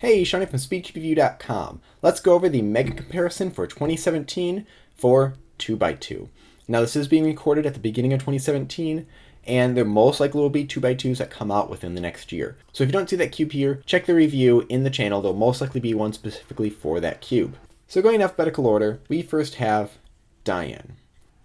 Hey, Shawnee from SpeedQiYi.com. Let's go over the mega comparison for 2017 for 2x2. Now this is being recorded at the beginning of 2017, and there most likely will be 2x2s that come out within the next year. So if you don't see that cube here, check the review in the channel. There'll most likely be one specifically for that cube. So going in alphabetical order, we first have Diane.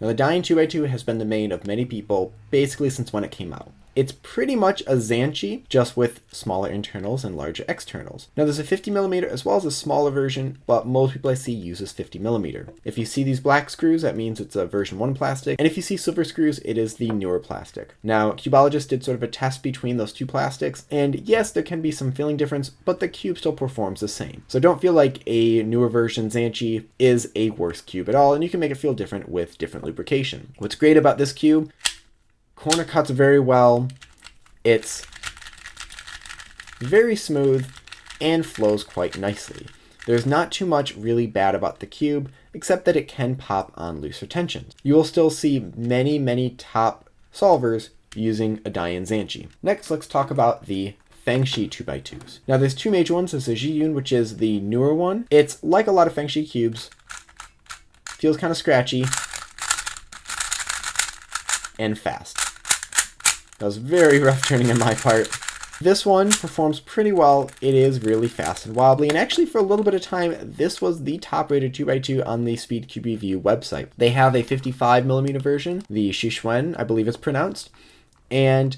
Now the Diane 2x2 has been the main of many people basically since when it came out. It's pretty much a Fengxi, just with smaller internals and larger externals. Now there's a 50mm as well as a smaller version, but most people I see uses 50mm. If you see these black screws, that means it's a version 1 plastic, and if you see silver screws, it is the newer plastic. Now, Cubologist did sort of a test between those two plastics, and yes, there can be some feeling difference, but the cube still performs the same. So don't feel like a newer version Fengxi is a worse cube at all, and you can make it feel different with different lubrication. What's great about this cube, corner cuts very well, it's very smooth and flows quite nicely. There's not too much really bad about the cube, except that it can pop on looser tensions. You will still see many top solvers using a Diane Fengxi. Next, let's talk about the Fengxi 2x2s. Now there's two major ones. There's the QiYi, which is the newer one. It's like a lot of Fengxi cubes, feels kind of scratchy and fast. That was very rough turning on my part. This one performs pretty well. It is really fast and wobbly, and actually for a little bit of time, this was the top rated 2x2 on the SpeedCube Review website. They have a 55mm version, the QiYi, I believe it's pronounced, and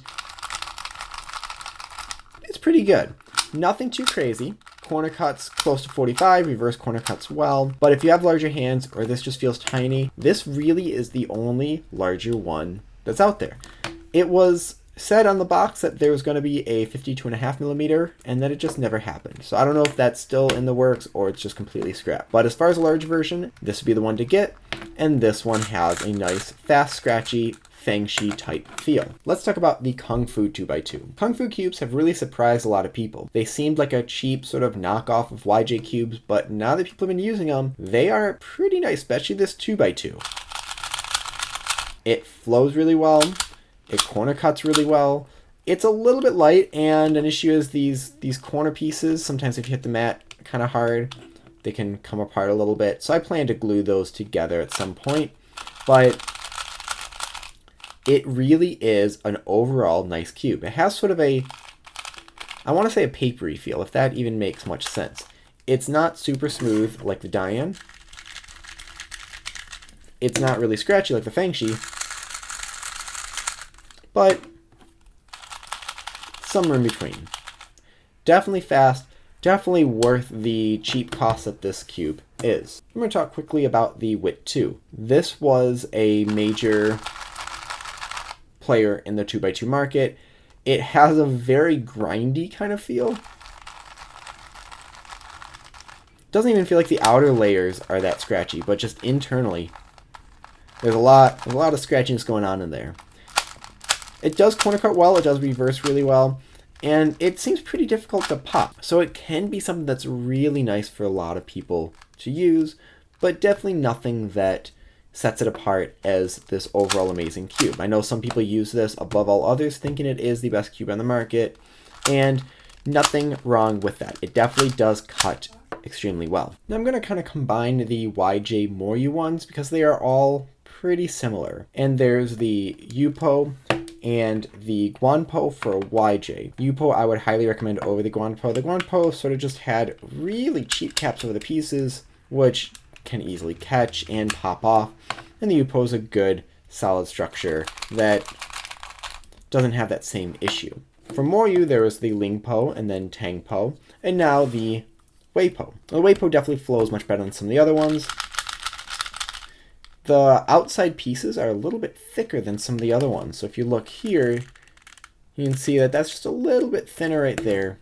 it's pretty good. Nothing too crazy. Corner cuts close to 45, reverse corner cuts well, but if you have larger hands or this just feels tiny, this really is the only larger one that's out there. It was said on the box that there was going to be a 52.5mm, and that it just never happened. So I don't know if that's still in the works or it's just completely scrapped. But as far as a large version, this would be the one to get, and this one has a nice, fast, scratchy, Fengxi type feel. Let's talk about the Kung Fu 2x2. Kung Fu cubes have really surprised a lot of people. They seemed like a cheap sort of knockoff of YJ cubes, but now that people have been using them, they are pretty nice, especially this 2x2. It flows really well. It corner cuts really well. It's a little bit light, and an issue is these corner pieces, sometimes if you hit the mat kind of hard, they can come apart a little bit. So I plan to glue those together at some point, but it really is an overall nice cube. It has sort of a, I want to say a papery feel, if that even makes much sense. It's not super smooth like the Diane. It's not really scratchy like the Fengxi, but somewhere in between. Definitely fast, definitely worth the cheap cost that this cube is. I'm going to talk quickly about the Wit 2. This was a major player in the 2x2 market. It has a very grindy kind of feel. Doesn't even feel like the outer layers are that scratchy, but just internally, there's a lot of scratchiness going on in there. It does corner cut well, it does reverse really well, and it seems pretty difficult to pop. So it can be something that's really nice for a lot of people to use, but definitely nothing that sets it apart as this overall amazing cube. I know some people use this above all others, thinking it is the best cube on the market, and nothing wrong with that. It definitely does cut extremely well. Now I'm going to kind of combine the YJ Moryu ones because they are all pretty similar. And there's the Yupo and the Guanpo for YJ. Yupo I would highly recommend over the Guanpo. The Guanpo sort of just had really cheap caps over the pieces, which can easily catch and pop off. And the Yupo is a good, solid structure that doesn't have that same issue. For Moryu, there was the Lingpo and then Tangpo, and now the Weipo. The Weipo definitely flows much better than some of the other ones. The outside pieces are a little bit thicker than some of the other ones. So if you look here, you can see that that's just a little bit thinner right there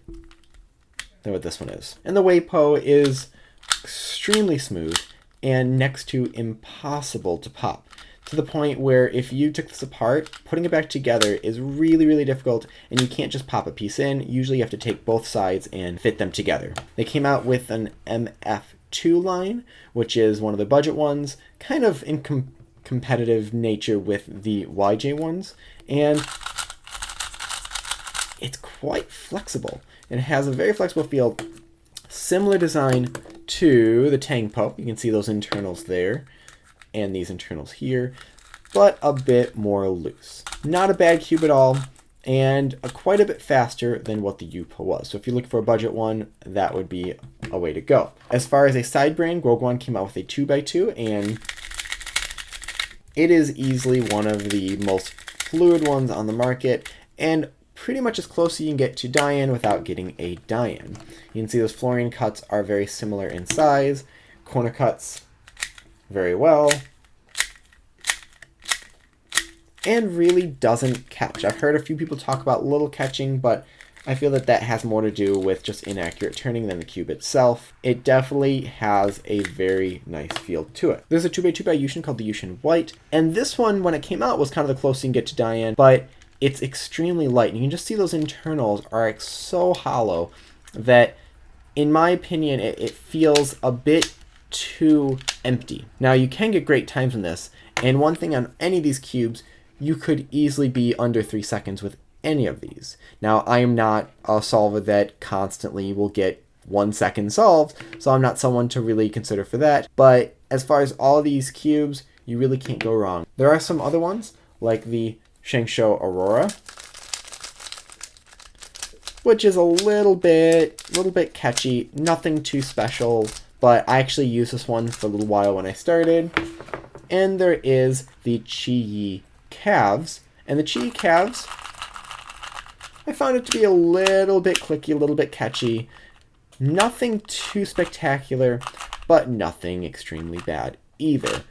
than what this one is. And the Weipo is extremely smooth and next to impossible to pop, to the point where if you took this apart, putting it back together is really difficult, and you can't just pop a piece in. Usually you have to take both sides and fit them together. They came out with an MF2 line, which is one of the budget ones, kind of in competitive nature with the YJ ones, and it's quite flexible. It has a very flexible feel, Similar design to the Tangpo. You can see those internals there and these internals here, but a bit more loose. Not a bad cube at all, and quite a bit faster than what the Yupo was. So if you're looking for a budget one, that would be a way to go. As far as a side brand, Guoguan came out with a 2x2, and it is easily one of the most fluid ones on the market, and pretty much as close as you can get to Dian without getting a Dian. You can see those flooring cuts are very similar in size, corner cuts very well, and really doesn't catch. I've heard a few people talk about little catching, but I feel that that has more to do with just inaccurate turning than the cube itself. It definitely has a very nice feel to it. There's a 2x2 by Yushin called the Yushin White, and this one, when it came out, was kind of the closest you can get to Dian, but it's extremely light. And you can just see those internals are like so hollow that, in my opinion, it feels a bit too empty. Now, you can get great times in this, and one thing on any of these cubes, you could easily be under 3 seconds with any of these. Now, I am not a solver that constantly will get 1 second solved, so I'm not someone to really consider for that. But as far as all these cubes, you really can't go wrong. There are some other ones, like the Fengxi Aurora, which is a little bit catchy, nothing too special, but I actually used this one for a little while when I started. And there is the QiYi calves, and the QiYi calves, I found it to be a little bit clicky, a little bit catchy, nothing too spectacular, but nothing extremely bad either.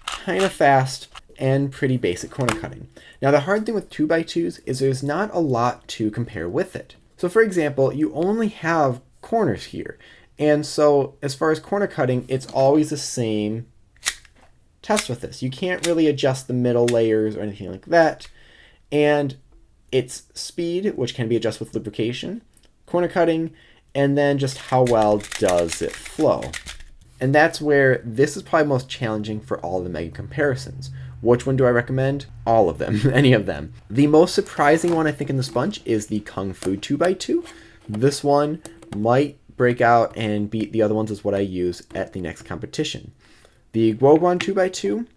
Kind of fast and pretty basic corner cutting. Now, the hard thing with 2x2s is there's not a lot to compare with it. So for example, you only have corners here. And so as far as corner cutting, it's always the same test with this. You can't really adjust the middle layers or anything like that. And it's speed, which can be adjusted with lubrication, corner cutting, and then just how well does it flow. And that's where this is probably most challenging for all the mega comparisons. Which one do I recommend? All of them, any of them. The most surprising one I think in this bunch is the Kung Fu 2x2. This one might break out and beat the other ones as what I use at the next competition. The Guoguan 2x2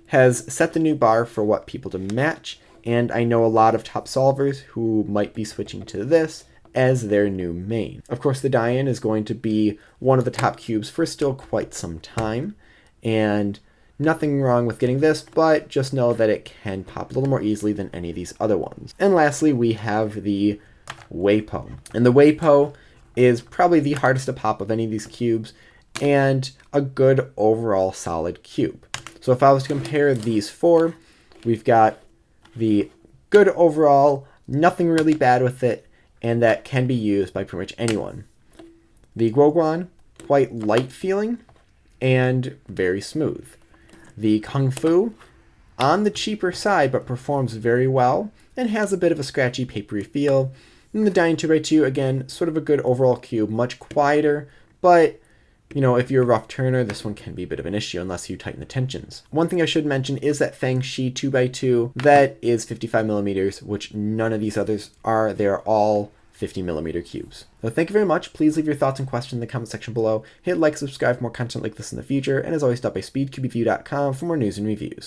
has set the new bar for what people to match, and I know a lot of top solvers who might be switching to this as their new main. Of course, the Dian is going to be one of the top cubes for still quite some time, and nothing wrong with getting this, but just know that it can pop a little more easily than any of these other ones. And lastly, we have the Weipo. And the Weipo is probably the hardest to pop of any of these cubes, and a good overall solid cube. So if I was to compare these four, we've got the good overall, nothing really bad with it, and that can be used by pretty much anyone. The Guoguan, quite light feeling and very smooth. The Kung Fu, on the cheaper side, but performs very well and has a bit of a scratchy, papery feel. And the Dian 2x2, again, sort of a good overall cube, much quieter, but you know, if you're a rough turner, this one can be a bit of an issue unless you tighten the tensions. One thing I should mention is that Fengxi 2x2, that is 55 millimeters, which none of these others are. They are all 50 millimeter cubes. So thank you very much. Please leave your thoughts and questions in the comment section below. Hit like, subscribe for more content like this in the future, and as always, stop by speedqubiview.com for more news and reviews.